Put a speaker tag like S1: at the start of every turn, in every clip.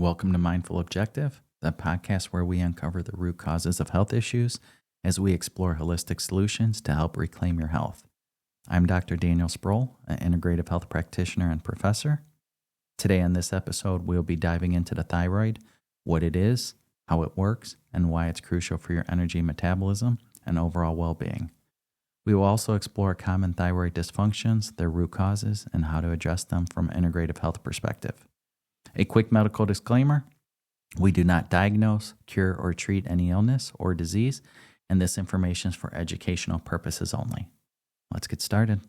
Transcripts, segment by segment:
S1: Welcome to Mindful Objective, the podcast where we uncover the root causes of health issues as we explore holistic solutions to help reclaim your health. I'm Dr. Daniel Sproul, an integrative health practitioner and professor. Today on this episode, we'll be diving into the thyroid, what it is, how it works, and why it's crucial for your energy metabolism and overall well-being. We will also explore common thyroid dysfunctions, their root causes, and how to address them from an integrative health perspective. A quick medical disclaimer: we do not diagnose, cure, or treat any illness or disease, and this information is for educational purposes only. Let's get started.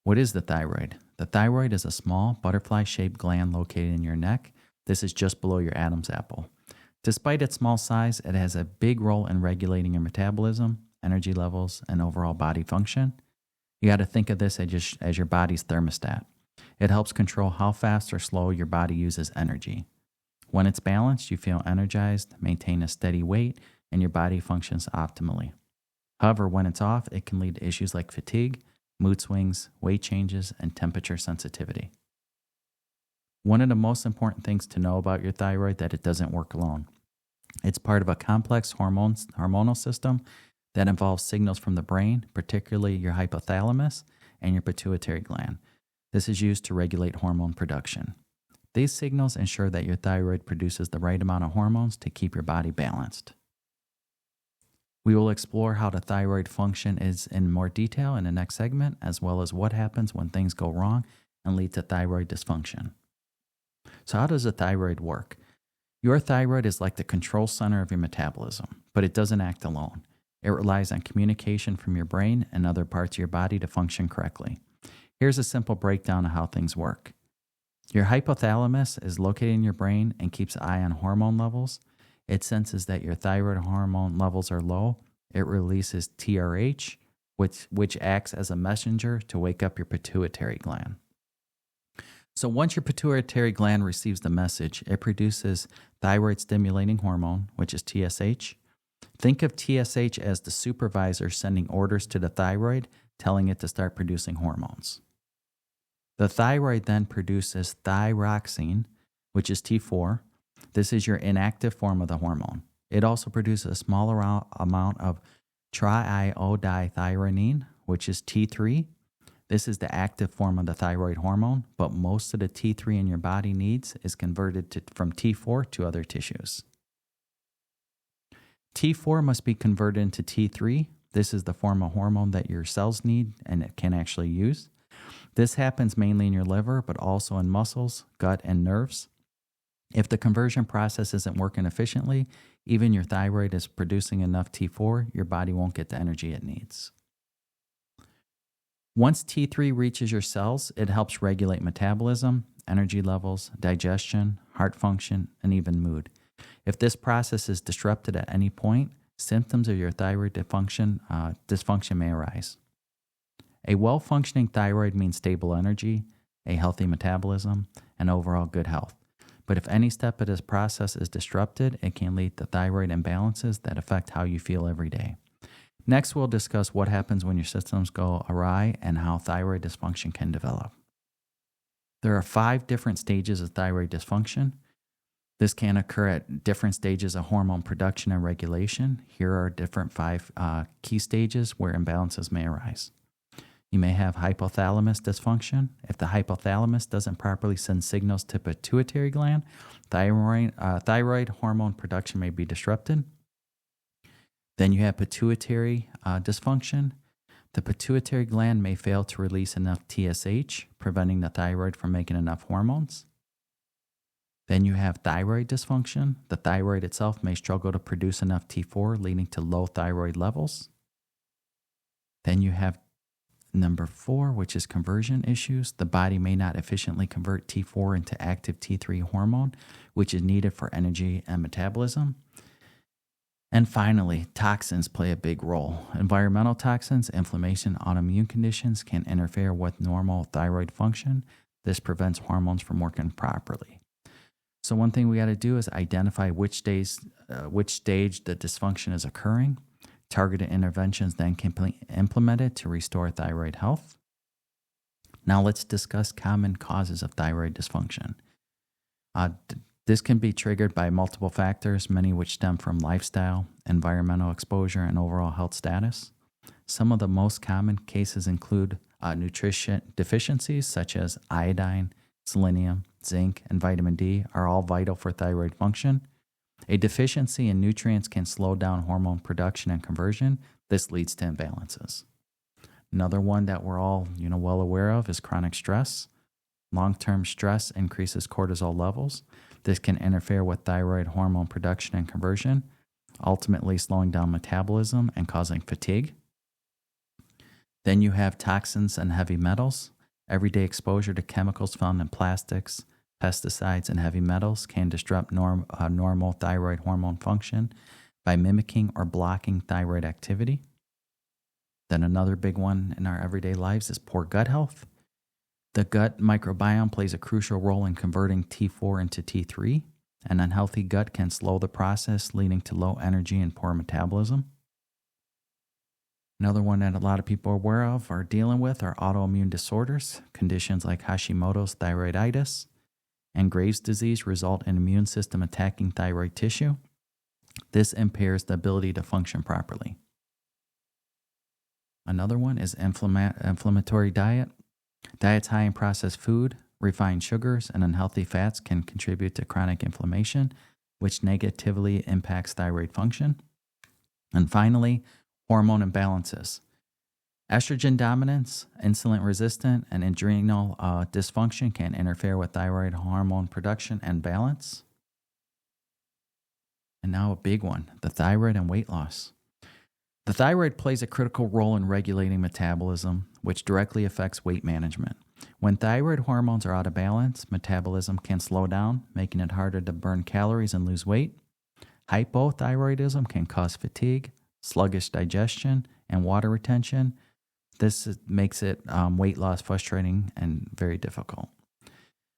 S1: What is the thyroid? The thyroid is a small, butterfly-shaped gland located in your neck. This is just below your Adam's apple. Despite its small size, it has a big role in regulating your metabolism, energy levels, and overall body function. You got to think of this as your body's thermostat. It helps control how fast or slow your body uses energy. When it's balanced, you feel energized, maintain a steady weight, and your body functions optimally. However, when it's off, it can lead to issues like fatigue, mood swings, weight changes, and temperature sensitivity. One of the most important things to know about your thyroid is that it doesn't work alone. It's part of a complex hormonal system that involves signals from the brain, particularly your hypothalamus and your pituitary gland. This is used to regulate hormone production. These signals ensure that your thyroid produces the right amount of hormones to keep your body balanced. We will explore how the thyroid function is in more detail in the next segment, as well as what happens when things go wrong and lead to thyroid dysfunction. So how does the thyroid work? Your thyroid is like the control center of your metabolism, but it doesn't act alone. It relies on communication from your brain and other parts of your body to function correctly. Here's a simple breakdown of how things work. Your hypothalamus is located in your brain and keeps an eye on hormone levels. It senses that your thyroid hormone levels are low. It releases TRH, which acts as a messenger to wake up your pituitary gland. So once your pituitary gland receives the message, it produces thyroid-stimulating hormone, which is TSH. Think of TSH as the supervisor sending orders to the thyroid, telling it to start producing hormones. The thyroid then produces thyroxine, which is T4. This is your inactive form of the hormone. It also produces a smaller amount of triiodothyronine, which is T3. This is the active form of the thyroid hormone, but most of the T3 in your body needs is converted from T4 to other tissues. T4 must be converted into T3. This is the form of hormone that your cells need and it can actually use. This happens mainly in your liver, but also in muscles, gut, and nerves. If the conversion process isn't working efficiently, even your thyroid is producing enough T4, your body won't get the energy it needs. Once T3 reaches your cells, it helps regulate metabolism, energy levels, digestion, heart function, and even mood. If this process is disrupted at any point, symptoms of your thyroid dysfunction may arise. A well-functioning thyroid means stable energy, a healthy metabolism, and overall good health. But if any step of this process is disrupted, it can lead to thyroid imbalances that affect how you feel every day. Next, we'll discuss what happens when your systems go awry and how thyroid dysfunction can develop. There are 5 different stages of thyroid dysfunction. This can occur at different stages of hormone production and regulation. Here are different 5 key stages where imbalances may arise. You may have hypothalamus dysfunction. If the hypothalamus doesn't properly send signals to pituitary gland, thyroid hormone production may be disrupted. Then you have pituitary dysfunction. The pituitary gland may fail to release enough TSH, preventing the thyroid from making enough hormones. Then you have thyroid dysfunction. The thyroid itself may struggle to produce enough T4, leading to low thyroid levels. Then you have number 4, which is conversion issues. The body may not efficiently convert T4 into active T3 hormone, which is needed for energy and metabolism. And finally, toxins play a big role. Environmental toxins, inflammation, autoimmune conditions can interfere with normal thyroid function. This prevents hormones from working properly. So one thing we got to do is identify which stage the dysfunction is occurring. Targeted interventions then can be implemented to restore thyroid health. Now let's discuss common causes of thyroid dysfunction. This can be triggered by multiple factors, many which stem from lifestyle, environmental exposure, and overall health status. Some of the most common cases include nutrition deficiencies such as iodine, selenium, zinc, and vitamin D are all vital for thyroid function. A deficiency in nutrients can slow down hormone production and conversion. This leads to imbalances. Another one that we're all well aware of is chronic stress. Long-term stress increases cortisol levels. This can interfere with thyroid hormone production and conversion, ultimately slowing down metabolism and causing fatigue. Then you have toxins and heavy metals. Everyday exposure to chemicals found in plastics, pesticides, and heavy metals can disrupt normal thyroid hormone function by mimicking or blocking thyroid activity. Then another big one in our everyday lives is poor gut health. The gut microbiome plays a crucial role in converting T4 into T3. An unhealthy gut can slow the process, leading to low energy and poor metabolism. Another one that a lot of people are aware of or dealing with are autoimmune disorders. Conditions like Hashimoto's thyroiditis and Graves' disease result in immune system attacking thyroid tissue. This impairs the ability to function properly. Another one is inflammatory diet. Diets high in processed food, refined sugars, and unhealthy fats can contribute to chronic inflammation, which negatively impacts thyroid function. And finally, hormone imbalances. Estrogen dominance, insulin resistance, and adrenal dysfunction can interfere with thyroid hormone production and balance. And now a big one, the thyroid and weight loss. The thyroid plays a critical role in regulating metabolism, which directly affects weight management. When thyroid hormones are out of balance, metabolism can slow down, making it harder to burn calories and lose weight. Hypothyroidism can cause fatigue, sluggish digestion, and water retention. This makes it weight loss frustrating and very difficult.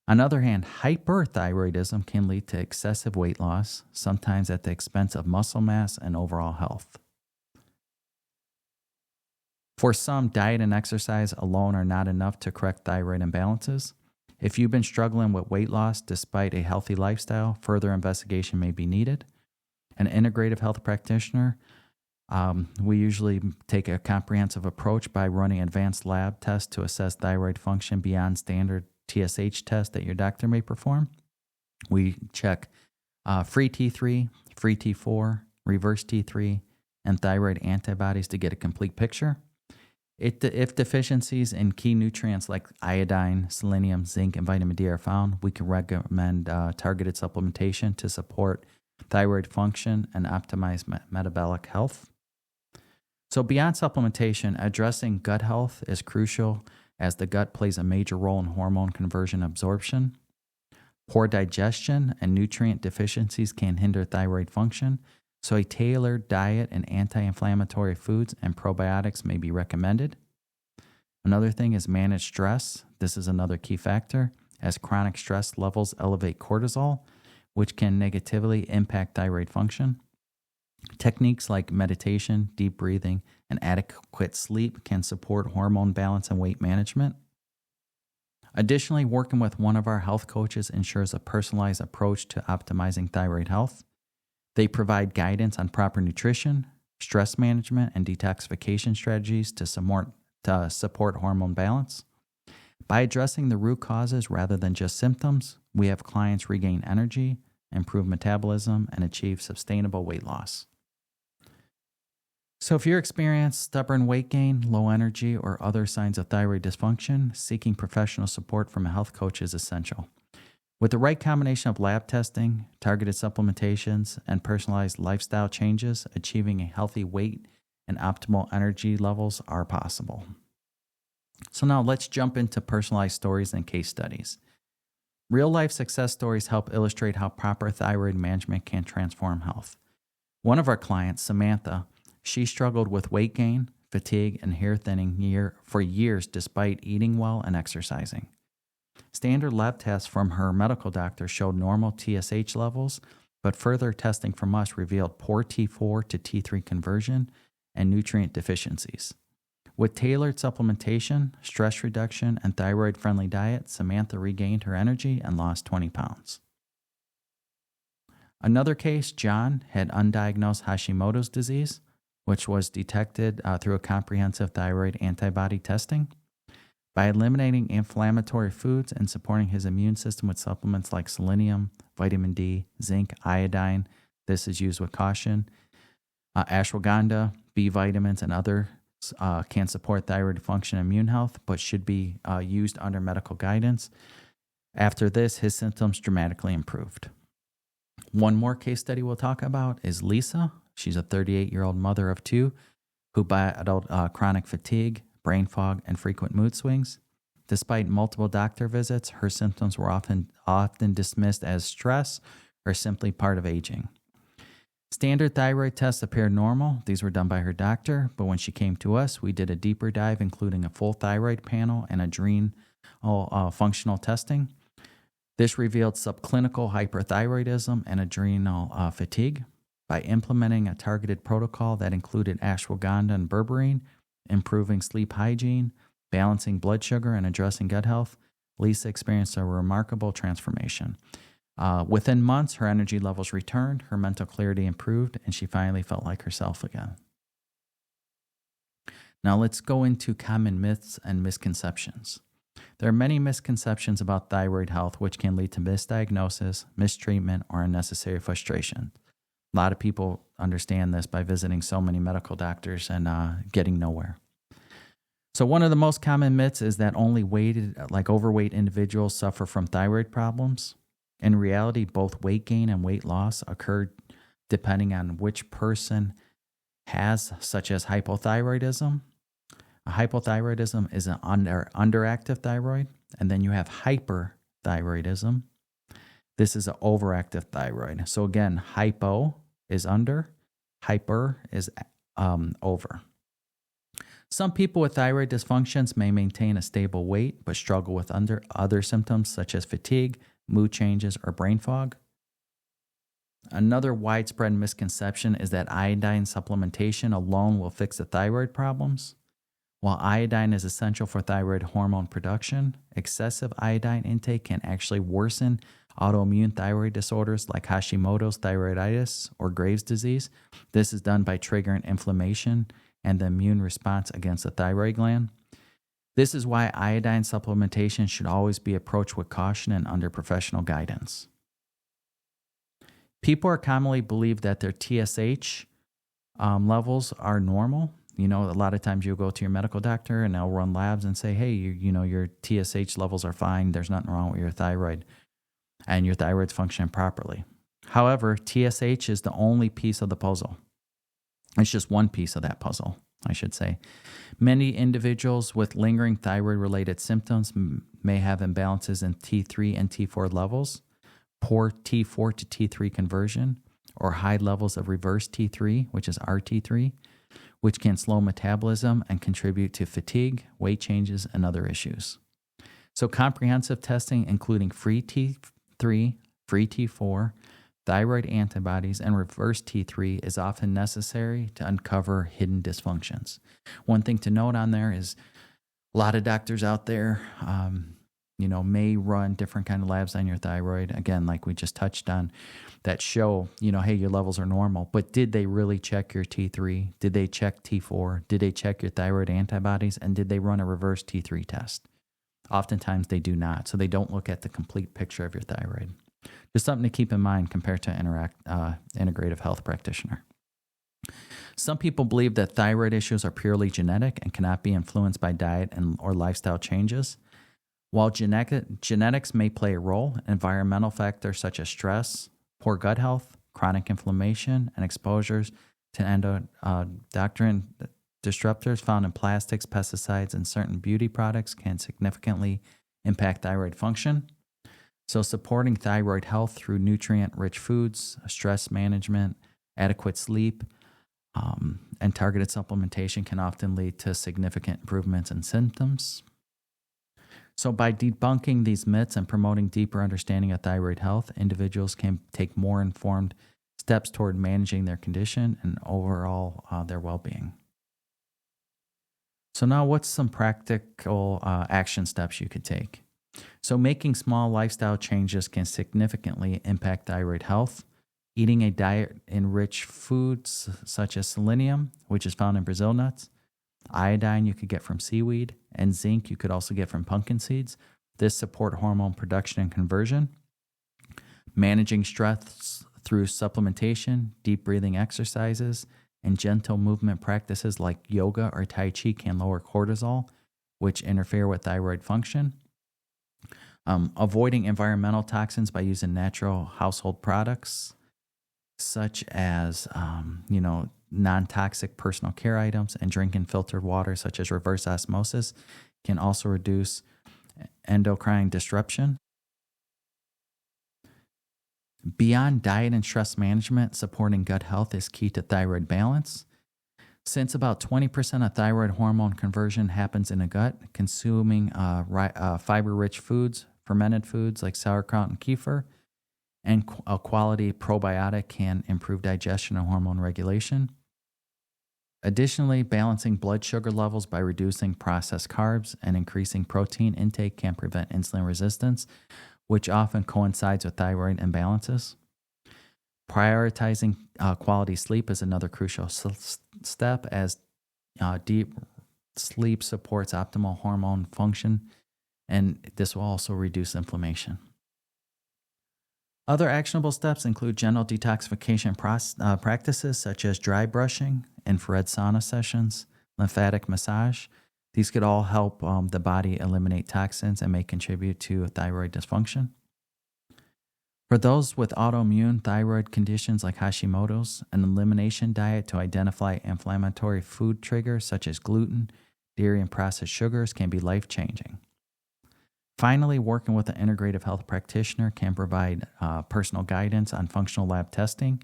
S1: On the other hand, hyperthyroidism can lead to excessive weight loss, sometimes at the expense of muscle mass and overall health. For some, diet and exercise alone are not enough to correct thyroid imbalances. If you've been struggling with weight loss despite a healthy lifestyle, further investigation may be needed. An integrative health practitioner, we usually take a comprehensive approach by running advanced lab tests to assess thyroid function beyond standard TSH tests that your doctor may perform. We check free T3, free T4, reverse T3, and thyroid antibodies to get a complete picture. If deficiencies in key nutrients like iodine, selenium, zinc, and vitamin D are found, we can recommend targeted supplementation to support thyroid function and optimize metabolic health. So beyond supplementation, addressing gut health is crucial as the gut plays a major role in hormone conversion absorption. Poor digestion and nutrient deficiencies can hinder thyroid function, so a tailored diet and anti-inflammatory foods and probiotics may be recommended. Another thing is manage stress. This is another key factor, as chronic stress levels elevate cortisol, which can negatively impact thyroid function. Techniques like meditation, deep breathing, and adequate sleep can support hormone balance and weight management. Additionally, working with one of our health coaches ensures a personalized approach to optimizing thyroid health. They provide guidance on proper nutrition, stress management, and detoxification strategies to support hormone balance. By addressing the root causes rather than just symptoms, we have clients regain energy, improve metabolism, and achieve sustainable weight loss. So if you're experiencing stubborn weight gain, low energy, or other signs of thyroid dysfunction, seeking professional support from a health coach is essential. With the right combination of lab testing, targeted supplementations, and personalized lifestyle changes, achieving a healthy weight and optimal energy levels are possible. So now let's jump into personalized stories and case studies. Real-life success stories help illustrate how proper thyroid management can transform health. One of our clients, Samantha, she struggled with weight gain, fatigue, and hair thinning for years despite eating well and exercising. Standard lab tests from her medical doctor showed normal TSH levels, but further testing from us revealed poor T4 to T3 conversion and nutrient deficiencies. With tailored supplementation, stress reduction, and thyroid-friendly diet, Samantha regained her energy and lost 20 pounds. Another case, John, had undiagnosed Hashimoto's disease, which was detected through a comprehensive thyroid antibody testing. By eliminating inflammatory foods and supporting his immune system with supplements like selenium, vitamin D, zinc, iodine, this is used with caution, ashwagandha, B vitamins, and others can support thyroid function and immune health, but should be used under medical guidance. After this, his symptoms dramatically improved. One more case study we'll talk about is Lisa. She's a 38-year-old mother of two who battled chronic fatigue, brain fog, and frequent mood swings. Despite multiple doctor visits, her symptoms were often dismissed as stress or simply part of aging. Standard thyroid tests appeared normal. These were done by her doctor, but when she came to us, we did a deeper dive, including a full thyroid panel and adrenal functional testing. This revealed subclinical hyperthyroidism and adrenal fatigue. By implementing a targeted protocol that included ashwagandha and berberine, improving sleep hygiene, balancing blood sugar, and addressing gut health, Lisa experienced a remarkable transformation. Within months, her energy levels returned, her mental clarity improved, and she finally felt like herself again. Now let's go into common myths and misconceptions. There are many misconceptions about thyroid health which can lead to misdiagnosis, mistreatment, or unnecessary frustration. A lot of people understand this by visiting so many medical doctors and getting nowhere. So one of the most common myths is that only overweight individuals suffer from thyroid problems. In reality, both weight gain and weight loss occur depending on which person has, such as hypothyroidism. Hypothyroidism is an underactive thyroid, and then you have hyperthyroidism. This is an overactive thyroid. So again, hypo is under, hyper is over. Some people with thyroid dysfunctions may maintain a stable weight but struggle with other symptoms such as fatigue, mood changes, or brain fog. Another widespread misconception is that iodine supplementation alone will fix the thyroid problems. While iodine is essential for thyroid hormone production, excessive iodine intake can actually worsen autoimmune thyroid disorders like Hashimoto's thyroiditis or Graves' disease. This is done by triggering inflammation and the immune response against the thyroid gland. This is why iodine supplementation should always be approached with caution and under professional guidance. People are commonly believe that their TSH levels are normal. You know, a lot of times you'll go to your medical doctor and they'll run labs and say, hey, your TSH levels are fine. There's nothing wrong with your thyroid and your thyroid's functioning properly. However, TSH is the only piece of the puzzle. It's just one piece of that puzzle, I should say. Many individuals with lingering thyroid-related symptoms may have imbalances in T3 and T4 levels, poor T4 to T3 conversion, or high levels of reverse T3, which is RT3, which can slow metabolism and contribute to fatigue, weight changes, and other issues. So comprehensive testing, including free T3, free T4, thyroid antibodies, and reverse T3 is often necessary to uncover hidden dysfunctions. One thing to note on there is a lot of doctors out there, may run different kind of labs on your thyroid. Again, like we just touched on, that show, hey, your levels are normal. But did they really check your T3? Did they check T4? Did they check your thyroid antibodies? And did they run a reverse T3 test? Oftentimes they do not. So they don't look at the complete picture of your thyroid. Just something to keep in mind compared to an integrative health practitioner. Some people believe that thyroid issues are purely genetic and cannot be influenced by diet or lifestyle changes. While genetics may play a role, environmental factors such as stress, poor gut health, chronic inflammation, and exposures to endocrine disruptors found in plastics, pesticides, and certain beauty products can significantly impact thyroid function. So supporting thyroid health through nutrient-rich foods, stress management, adequate sleep, and targeted supplementation can often lead to significant improvements in symptoms. So by debunking these myths and promoting deeper understanding of thyroid health, individuals can take more informed steps toward managing their condition and overall their well-being. So now what's some practical action steps you could take? So making small lifestyle changes can significantly impact thyroid health. Eating a diet enriched foods such as selenium, which is found in Brazil nuts, iodine you could get from seaweed, and zinc you could also get from pumpkin seeds. This support hormone production and conversion. Managing stress through supplementation, deep breathing exercises, and gentle movement practices like yoga or Tai Chi can lower cortisol, which interfere with thyroid function. Avoiding environmental toxins by using natural household products, such as non-toxic personal care items, and drinking filtered water, such as reverse osmosis, can also reduce endocrine disruption. Beyond diet and stress management, supporting gut health is key to thyroid balance. Since about 20% of thyroid hormone conversion happens in the gut, consuming fiber-rich foods, fermented foods like sauerkraut and kefir, and a quality probiotic can improve digestion and hormone regulation. Additionally, balancing blood sugar levels by reducing processed carbs and increasing protein intake can prevent insulin resistance, which often coincides with thyroid imbalances. Prioritizing quality sleep is another crucial step, as deep sleep supports optimal hormone function, and this will also reduce inflammation. Other actionable steps include gentle detoxification practices such as dry brushing, infrared sauna sessions, lymphatic massage. These could all help the body eliminate toxins and may contribute to thyroid dysfunction. For those with autoimmune thyroid conditions like Hashimoto's, an elimination diet to identify inflammatory food triggers such as gluten, dairy, and processed sugars can be life-changing. Finally, working with an integrative health practitioner can provide personal guidance on functional lab testing,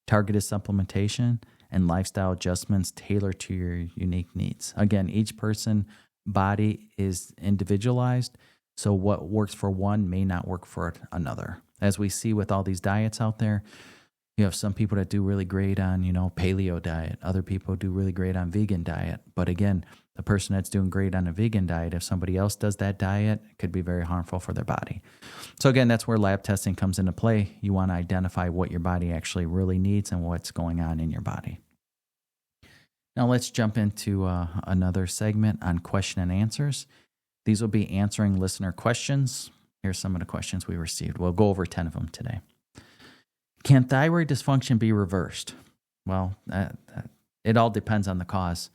S1: targeted supplementation, and lifestyle adjustments tailored to your unique needs. Again, each person's body is individualized, so what works for one may not work for another. As we see with all these diets out there, you have some people that do really great on, paleo diet. Other people do really great on vegan diet. But again, the person that's doing great on a vegan diet, if somebody else does that diet, it could be very harmful for their body. So again, that's where lab testing comes into play. You want to identify what your body actually really needs and what's going on in your body. Now let's jump into another segment on question and answers. These will be answering listener questions. Here's some of the questions we received. We'll go over 10 of them today. Can thyroid dysfunction be reversed? Well, it all depends on the cause.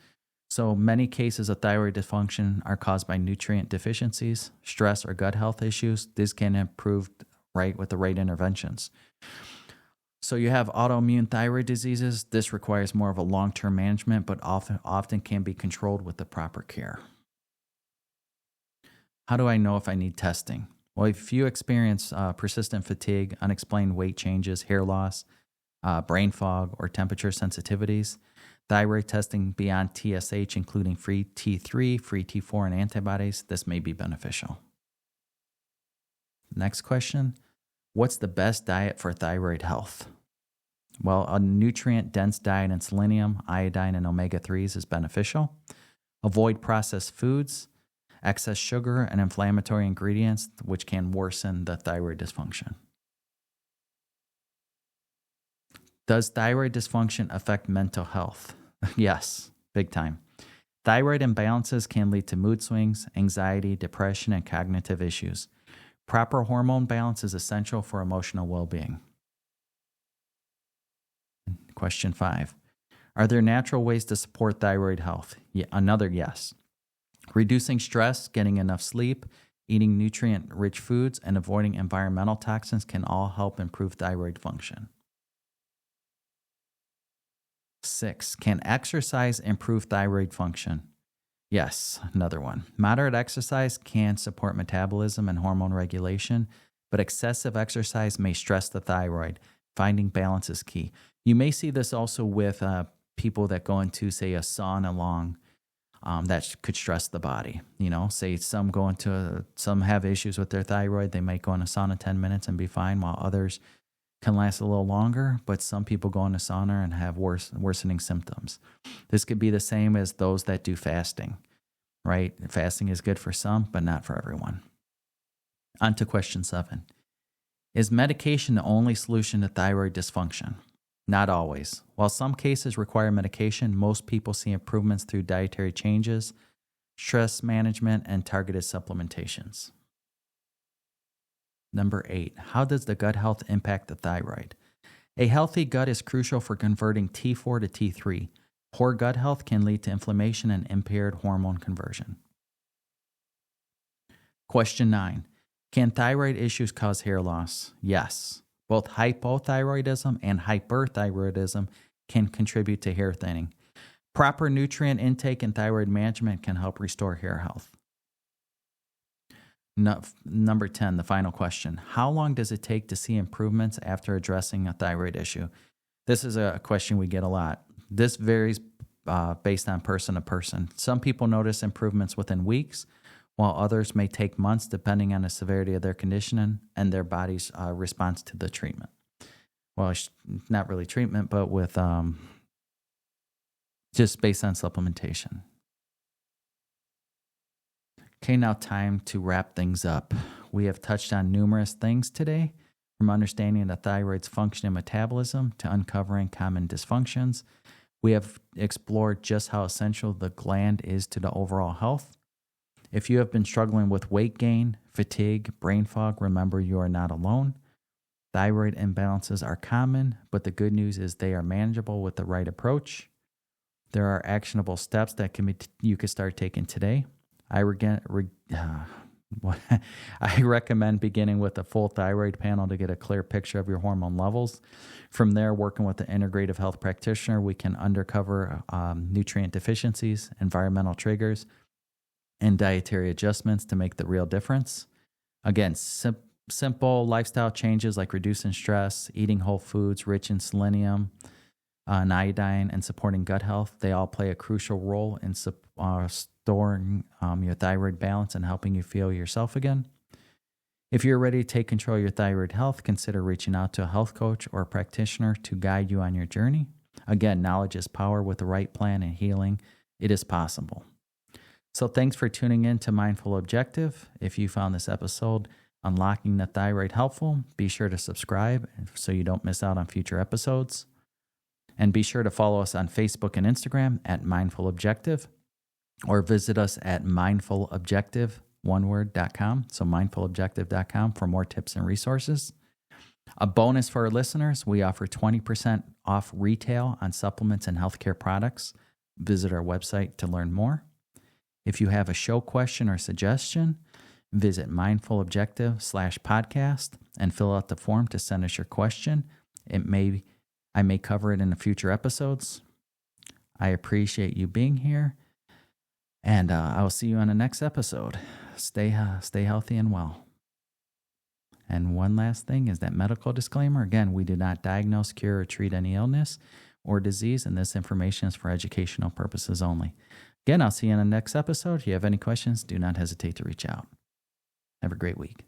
S1: So many cases of thyroid dysfunction are caused by nutrient deficiencies, stress, or gut health issues. This can improve with the right interventions. So you have autoimmune thyroid diseases. This requires more of a long-term management, but often can be controlled with the proper care. How do I know if I need testing? Well, if you experience persistent fatigue, unexplained weight changes, hair loss, brain fog, or temperature sensitivities, thyroid testing beyond TSH, including free T3, free T4, and antibodies, this may be beneficial. Next question, what's the best diet for thyroid health? Well, a nutrient-dense diet in selenium, iodine, and omega-3s is beneficial. Avoid processed foods, excess sugar, and inflammatory ingredients, which can worsen the thyroid dysfunction. Does thyroid dysfunction affect mental health? Yes, big time. Thyroid imbalances can lead to mood swings, anxiety, depression, and cognitive issues. Proper hormone balance is essential for emotional well-being. Question 5. Are there natural ways to support thyroid health? Another yes. Reducing stress, getting enough sleep, eating nutrient-rich foods, and avoiding environmental toxins can all help improve thyroid function. 6. Can exercise improve thyroid function? Yes, another one. Moderate exercise can support metabolism and hormone regulation, but excessive exercise may stress the thyroid. Finding balance is key. You may see this also with people that go into, say, a sauna long. That could stress the body. Say some have issues with their thyroid. They might go in a sauna 10 minutes and be fine, while others can last a little longer. But some people go in a sauna and have worsening symptoms. This could be the same as those that do fasting, right? Fasting is good for some, but not for everyone. On to question 7. Is medication the only solution to thyroid dysfunction? Not always. While some cases require medication, most people see improvements through dietary changes, stress management, and targeted supplementations. Number 8, how does the gut health impact the thyroid? A healthy gut is crucial for converting T4 to T3. Poor gut health can lead to inflammation and impaired hormone conversion. Question 9, can thyroid issues cause hair loss? Yes. Both hypothyroidism and hyperthyroidism can contribute to hair thinning. Proper nutrient intake and thyroid management can help restore hair health. Number 10, the final question. How long does it take to see improvements after addressing a thyroid issue? This is a question we get a lot. This varies based on person to person. Some people notice improvements within weeks, while others may take months depending on the severity of their condition and their body's response to the treatment. Well, not really treatment, but with just based on supplementation. Okay, now time to wrap things up. We have touched on numerous things today, from understanding the thyroid's function and metabolism to uncovering common dysfunctions. We have explored just how essential the gland is to the overall health. If you have been struggling with weight gain, fatigue, brain fog, remember you are not alone. Thyroid imbalances are common, but the good news is they are manageable with the right approach. There are actionable steps that you can start taking today. I recommend beginning with a full thyroid panel to get a clear picture of your hormone levels. From there, working with an integrative health practitioner, we can uncover nutrient deficiencies, environmental triggers, and dietary adjustments to make the real difference. Again, simple lifestyle changes like reducing stress, eating whole foods rich in selenium, and iodine, and supporting gut health, they all play a crucial role in storing your thyroid balance and helping you feel yourself again. If you're ready to take control of your thyroid health, consider reaching out to a health coach or a practitioner to guide you on your journey. Again, knowledge is power. With the right plan and healing, it is possible. So thanks for tuning in to Mindful Objective. If you found this episode, Unlocking the Thyroid, helpful, be sure to subscribe so you don't miss out on future episodes. And be sure to follow us on Facebook and Instagram at Mindful Objective, or visit us at mindfulobjective.com. So mindfulobjective.com for more tips and resources. A bonus for our listeners, we offer 20% off retail on supplements and healthcare products. Visit our website to learn more. If you have a show question or suggestion, visit mindfulobjective.com/podcast and fill out the form to send us your question. I may cover it in the future episodes. I appreciate you being here, and I will see you on the next episode. Stay healthy and well. And one last thing is that medical disclaimer. Again, we do not diagnose, cure, or treat any illness or disease, and this information is for educational purposes only. Again, I'll see you in the next episode. If you have any questions, do not hesitate to reach out. Have a great week.